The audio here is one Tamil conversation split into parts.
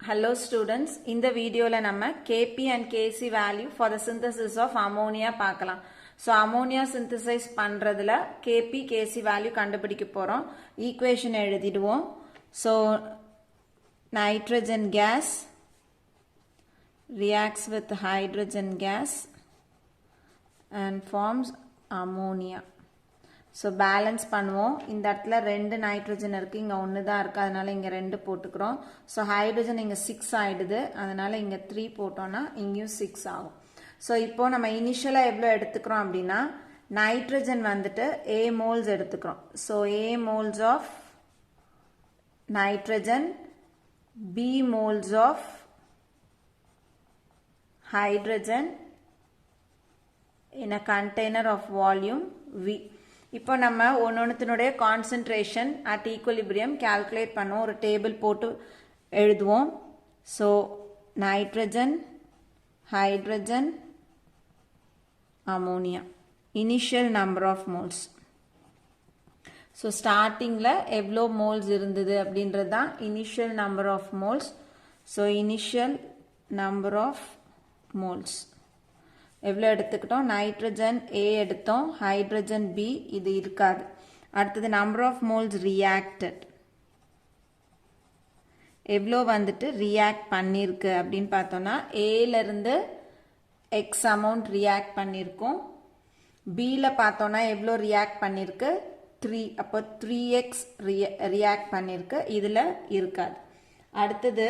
Hello students, in the video la nama Kp and Kc value for the synthesis of ammonia paakalam. So ammonia synthesize பண்றதுல Kp Kc value கண்டுபிடிக்க போறோம். Equation எழுதிடுவோம். So nitrogen gas reacts with hydrogen gas and forms ammonia. So balance பண்ணுவோம். இந்த இடத்துல ரெண்டு நைட்ரஜன் இருக்கு, இங்க ஒன்று தான் இருக்கு, அதனால இங்க ரெண்டு போட்டுக்கிறோம். ஸோ ஹைட்ரஜன் இங்க 6 ஆயிடுது, அதனால இங்க 3 போட்டோம்னா இங்கேயும் 6 ஆகும். ஸோ இப்போ நம்ம இனிஷியலா எவ்வளோ எடுத்துக்கிறோம் அப்படின்னா நைட்ரஜன் வந்துட்டு A moles எடுத்துக்கிறோம். So A moles of nitrogen, B moles of hydrogen in a container of volume V. இப்போ நம்ம ஒன்னொன்னுத்தினுடைய கான்சென்ட்ரேஷன் அட் ஈக்குவலிபிரியம் கால்குலேட் பண்ணுவோம். ஒரு டேபிள் போட்டு எழுதுவோம். So nitrogen, hydrogen, ammonia, initial number of moles. So ஸ்டார்டிங்கில் எவ்வளோ மோல்ஸ் இருந்தது அப்படின்றது தான் initial number of moles. So initial number of moles எவ்வளோ எடுத்துக்கிட்டோம்? நைட்ரஜன் A எடுத்தோம், ஹைட்ரஜன் B இது இருக்காது. அடுத்தது நம்பர் ஆஃப் மோல்ஸ் ரியாக்டட் எவ்வளோ வந்துட்டு ரியாக்ட் பண்ணியிருக்கு அப்படின்னு பார்த்தோம்னா ஏலேருந்து எக்ஸ் அமௌண்ட் ரியாக்ட் பண்ணியிருக்கோம். பியில் பார்த்தோன்னா எவ்வளோ ரியாக்ட் பண்ணியிருக்கு? 3. அப்போ 3x ரியாக்ட் பண்ணியிருக்கு, இதில் இருக்காது. அடுத்தது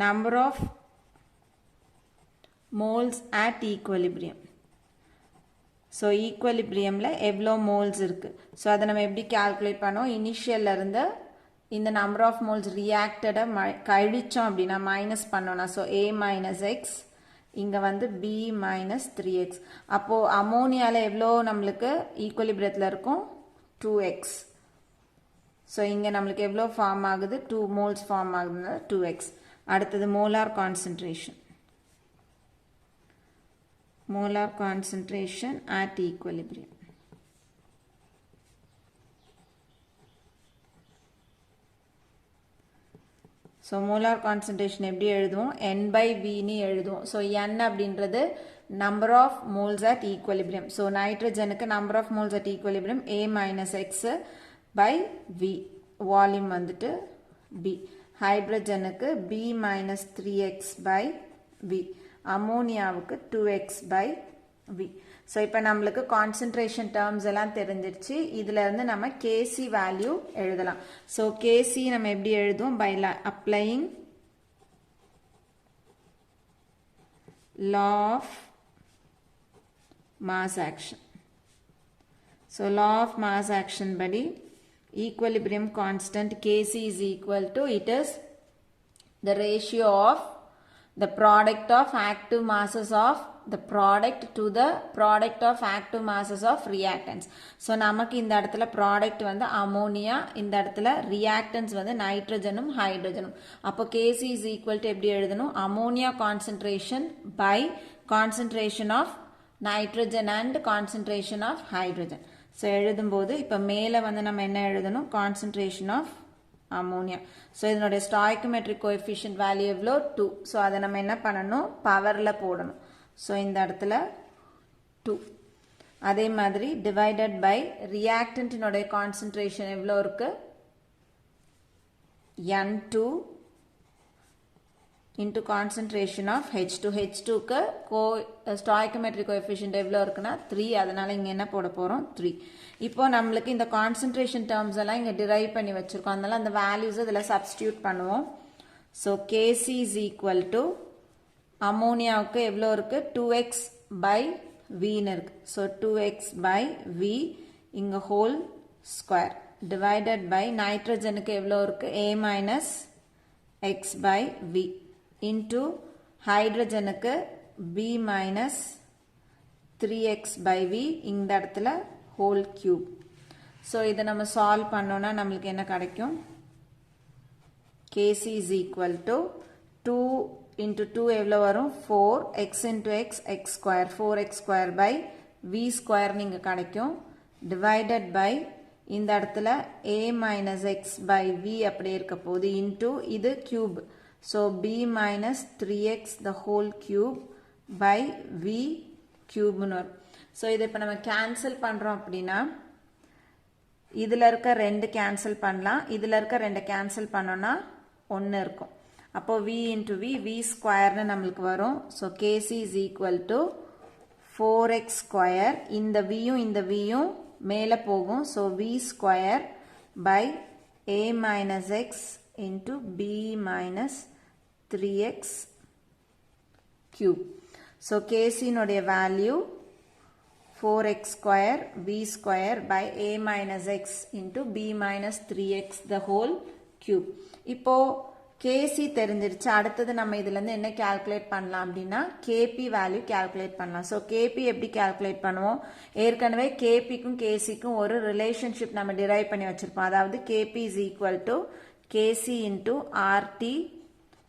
number of moles at equilibrium. So ஈக்குவலிபிரியமில் எவ்வளோ மோல்ஸ் இருக்குது? ஸோ அதை நம்ம எப்படி கால்குலேட் பண்ணோம்? இனிஷியலில் இருந்து இந்த நம்பர் ஆஃப் மோல்ஸ் ரியாக்டடை கழிச்சோம் அப்படின்னா மைனஸ் பண்ணோன்னா, ஸோ A மைனஸ் எக்ஸ், இங்கே வந்து B மைனஸ் 3x. அப்போது அமோனியாவில் எவ்வளோ நம்மளுக்கு ஈக்குவலிபிரியத்தில் இருக்கும்? 2x. ஸோ இங்கே நம்மளுக்கு எவ்வளோ ஃபார்ம் ஆகுது? 2 மோல்ஸ் ஃபார்ம் ஆகுதுன்னா 2x. அடுத்தது molar concentration. Molar concentration at equilibrium. So molar concentration எப்படி எழுதுவோம்? N by V னு எழுதுவோம். So N அப்படின்றது number of moles at equilibrium. So நைட்ரஜனுக்கு number of moles at equilibrium A minus X by V. Volume வந்துட்டு B. ஹைட்ரஜனுக்கு B minus 3X by V. அமோனியாவுக்கு 2x by V. So இப்போ நம்மளுக்கு கான்சன்ட்ரேஷன் டேர்ம்ஸ் எல்லாம் தெரிஞ்சிருச்சு. இதில் இருந்து நம்ம Kc வேல்யூ எழுதலாம். ஸோ Kc நம்ம எப்படி எழுதுவோம்? By applying law of mass action. So law of mass action படி equilibrium constant Kc is equal to, it is the ratio of the product of active masses of the product to the product of active masses of reactants. So நமக்கு இந்த இடத்துல product வந்து அமோனியா, இந்த இடத்துல reactants வந்து நைட்ரஜனும் ஹைட்ரஜனும். அப்போ Kc is equal to எப்படி எழுதணும்? Ammonia concentration by concentration of nitrogen and concentration of hydrogen. So எழுதும்போது இப்போ மேலே வந்து நம்ம என்ன எழுதணும்? concentration of ammonia. ஸோ இதனுடைய ஸ்டாய்கோமெட்ரிக் கோஎஃபிஷியன்ட் வேல்யூ எவ்வளோ? 2. ஸோ அதை நம்ம என்ன பண்ணணும்? பவரில் போடணும். ஸோ இந்த இடத்துல 2. அதே மாதிரி டிவைடட் பை ரியாக்டன்டினுடைய கான்சன்ட்ரேஷன் எவ்வளோ இருக்கு? N2 into concentration of H2. H2க்கு ஸ்டாய்கோமெட்ரிக் கோஎஃபிஷியன்ட் எவ்வளோ இருக்குன்னா 3. அதனால இங்கே என்ன போட போகிறோம்? 3. இப்போ நம்மளுக்கு இந்த கான்சன்ட்ரேஷன் டேர்ம்ஸ் எல்லாம் இங்கே டிரைவ் பண்ணி வச்சுருக்கோம், அதனால அந்த வேல்யூஸ் இதில் சப்ஸ்டியூட் பண்ணுவோம். So Kc is equal to அமோனியாவுக்கு எவ்வளோ இருக்குது? 2x by Vன்னு இருக்குது. ஸோ 2x by V இங்கே ஹோல் ஸ்கொயர் டிவைடட் பை நைட்ரஜனுக்கு எவ்வளோ இருக்குது? A minus x by V into ஹைட்ரஜனுக்கு B minus 3x by V இந்த இடத்துல whole cube. ஸோ இதை நம்ம சால்வ் பண்ணோன்னா நம்மளுக்கு என்ன கிடைக்கும்? Kc is equal to 2 into 2 எவ்வளோ வரும்? 4. x into x, x square, 4x square by V square நீங்கள் கிடைக்கும். divided by இந்த இடத்துல a minus x by v அப்படியே இருக்க போகுது into இது cube. So b minus 3x the whole cube by v cube. So இதை இப்போ நம்ம cancel பண்ணுறோம் அப்படின்னா இதில் இருக்க ரெண்டு கேன்சல் பண்ணலாம், இதில் இருக்க ரெண்டு கேன்சல் பண்ணோன்னா ஒன்று இருக்கும். அப்போ v into v, v ஸ்கொயர்னு நம்மளுக்கு வரும். So kc is equal to 4x square. இந்த vயும் மேலே போகும். So v square by a minus x into b minus 3x cube. So kcனுடைய value 4x square v square by a minus x into b minus 3x the whole cube. இப்போ kc தெரிஞ்சிருச்சு. அடுத்தது நம்ம இதிலிருந்து என்ன calculate பண்ணலாம் அப்படின்னா kp வேல்யூ calculate பண்ணலாம். ஸோ kp எப்படி calculate பண்ணுவோம்? ஏற்கனவே kpக்கும் kcக்கும் ஒரு ரிலேஷன்ஷிப் நம்ம டிரைவ் பண்ணி வச்சிருப்போம். அதாவது kp is equal to kc into rt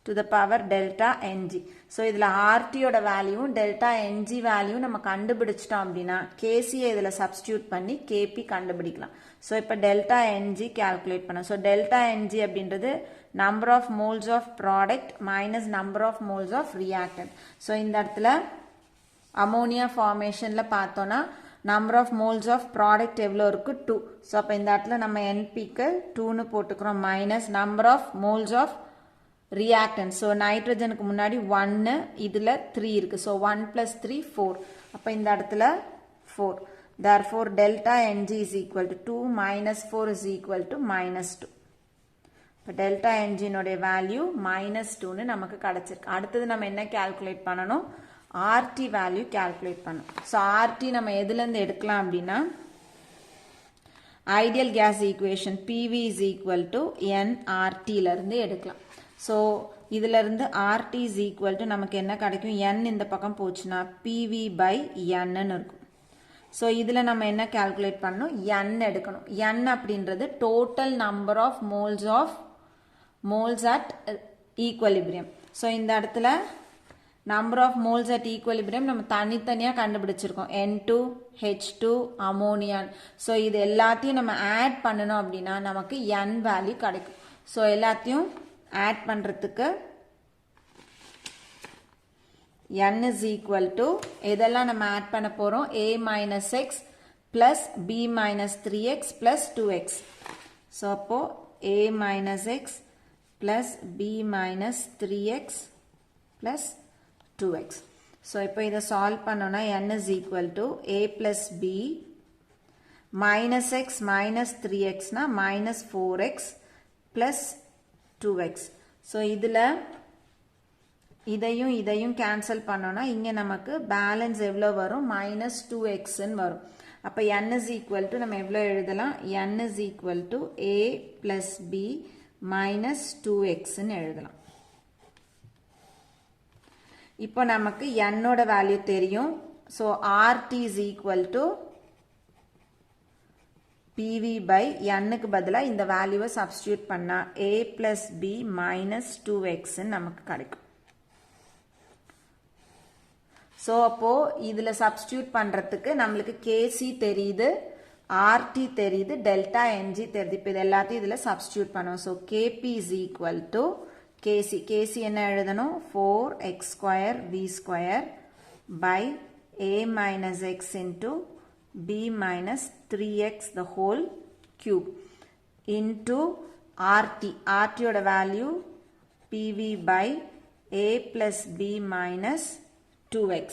to the power delta ng. So இதில் ஆர்டியோட வேல்யூவும் டெல்டா என்ஜி வேல்யூ நம்ம கண்டுபிடிச்சிட்டோம் அப்படின்னா கேசியை இதில் சப்ஸ்டியூட் பண்ணி கேபி கண்டுபிடிக்கலாம். ஸோ இப்போ டெல்டா என்ஜி கேல்குலேட் பண்ணோம். ஸோ டெல்டா என்ஜி அப்படின்றது number of moles of product minus number of moles of reactant. So இந்த இடத்துல அமோனியா ஃபார்மேஷனில் பார்த்தோன்னா number of moles of product எவ்வளோ இருக்குது 2. ஸோ அப்போ இந்த இடத்துல நம்ம என்பிக்கு 2ன்னு போட்டுக்கிறோம் minus number of moles of reactant. So நைட்ரஜனுக்கு முன்னாடி 1 இதில் 3 இருக்கு. So 1 plus 3 4. அப்போ இந்த இடத்துல 4. Therefore delta Ng is equal to 2 minus 4 is equal to minus 2. இப்போ delta Ng நோடைய வேல்யூ minus 2ன்னு நமக்கு கிடைச்சிருக்கு. அடுத்தது நம்ம என்ன calculate பண்ணணும்? RT வேல்யூ calculate பண்ணணும். So RT நம்ம எதுலேருந்து எடுக்கலாம் அப்படின்னா ideal gas equation PV is equal to nRT இருந்து எடுக்கலாம். ஸோ இதிலிருந்து RT is equal to நமக்கு என்ன கிடைக்கும்? n இந்த பக்கம் போச்சுன்னா PV by n இருக்கும். ஸோ இதில் நம்ம என்ன calculate பண்ணணும்? n எடுக்கணும். n அப்படின்றது total number of moles at equilibrium. So இந்த இடத்துல number of moles at equilibrium நம்ம தனித்தனியாக கண்டுபிடிச்சிருக்கோம். N2, H2, அமோனியான். ஸோ இது எல்லாத்தையும் நம்ம ஆட் பண்ணணும் அப்படின்னா நமக்கு n வேல்யூ கிடைக்கும். ஸோ எல்லாத்தையும் ஆட் பண்ணுறதுக்கு n is equal to இதெல்லாம் நம்ம ஆட் பண்ண போகிறோம் a minus x plus b minus 3x plus 2x. So அப்போது a minus x plus b minus 3x plus 2x. So இப்போ இதை சால்வ் பண்ணோன்னா n is equal to a plus b minus x minus 3x na minus 4x plus 2x. So இதில் இதையும் கேன்சல் பண்ணோன்னா இங்கே நமக்கு பேலன்ஸ் எவ்வளோ வரும்? மைனஸ் 2xன்னு வரும். அப்போ n is equal to நம்ம எவ்வளோ எழுதலாம்? n is equal to a plus b minus 2xன்னு எழுதலாம். இப்போ நமக்கு n-ஓட வேல்யூ தெரியும். So RT is equal to PV by n-க்கு பதிலாக இந்த வேல்யூவை சப்ஸ்டியூட் பண்ணால் a plus b minus 2xன்னு நமக்கு கிடைக்கும். ஸோ அப்போது இதில் சப்ஸ்டியூட் பண்ணுறதுக்கு நம்மளுக்கு KC தெரியுது, RT தெரியுது, டெல்டா NG தெரியுது. இப்போ இது எல்லாத்தையும் இதில் சப்ஸ்டியூட் பண்ணுவோம். So KP is equal to KC. KC என்ன எழுதணும்? 4x square v square by a minus x into b minus 3x the whole cube into RT. RT ஓட value PV by a plus b minus 2x.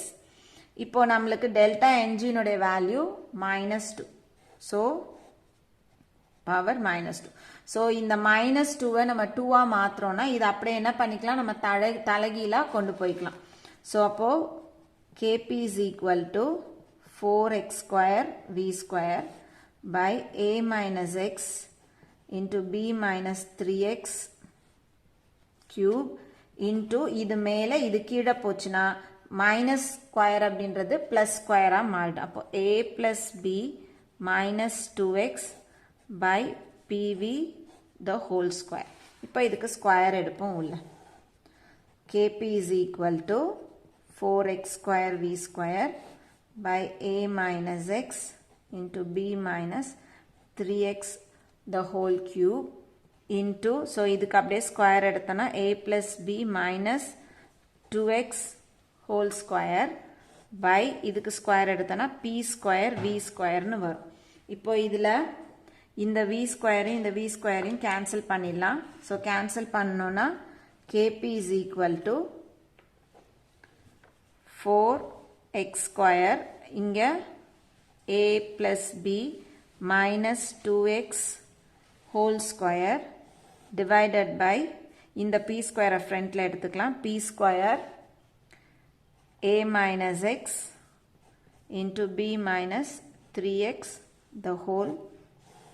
இப்போ நம்மளுக்கு டெல்டா என்ஜினுடைய வேல்யூ -2. So power -2. ஸோ இந்த -2வை நம்ம 2ஆக மாற்றுறோன்னா இது அப்படியே என்ன பண்ணிக்கலாம்? நம்ம தலைகீழாக கொண்டு போய்க்கலாம். ஸோ அப்போது KP is equal to 4x square v square by a minus x into b minus 3x cube into இது மேலே இது கீழே போச்சுன்னா மைனஸ் ஸ்கொயர் அப்படின்றது ப்ளஸ் ஸ்கொயராக மாறிடும். அப்போ a plus b minus 2x by pv the whole square. இப்போ இதுக்கு ஸ்கொயர் எடுப்போம் உள்ள. KP is equal to 4x square v square by a minus x into b minus 3x the whole cube into, so இதுக்கு அப்படியே ஸ்கொயர் எடுத்தனா a plus b minus 2x whole square by இதுக்கு ஸ்கொயர் எடுத்தனா p square v square னு வரும். இப்போ இதுல இந்த v square இந்த v square cancel பண்ணிடலாம். so cancel பண்ணனும்னா kp is equal to 4x square இங்க a plus b minus 2x whole square divided by இந்த p square ஃப்ரண்ட்ல எடுத்துக்கலாம் p square a minus x into b minus 3x the whole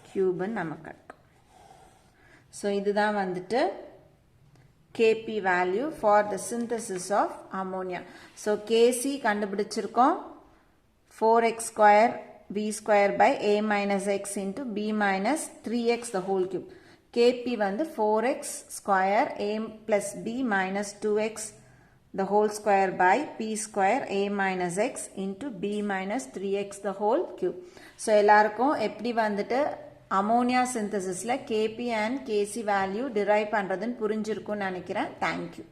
cube நமக்கு இருக்கும். so இதுதான் வந்துட்டு kp value for the synthesis of ammonia. so kc கண்டுபிடிச்சிருக்கோம் 4x square b square by a minus x into b minus 3x the whole cube. kp வந்து 4x square a plus b minus 2x the whole square by p square a minus x into b minus 3x the whole cube. so எல்லாருக்கும் எப்படி வந்துட்டு ammonia synthesisல kp and kc value derive பண்றதுன்னு புரிஞ்சிருக்கும்னு நினைக்கிறேன். Thank you.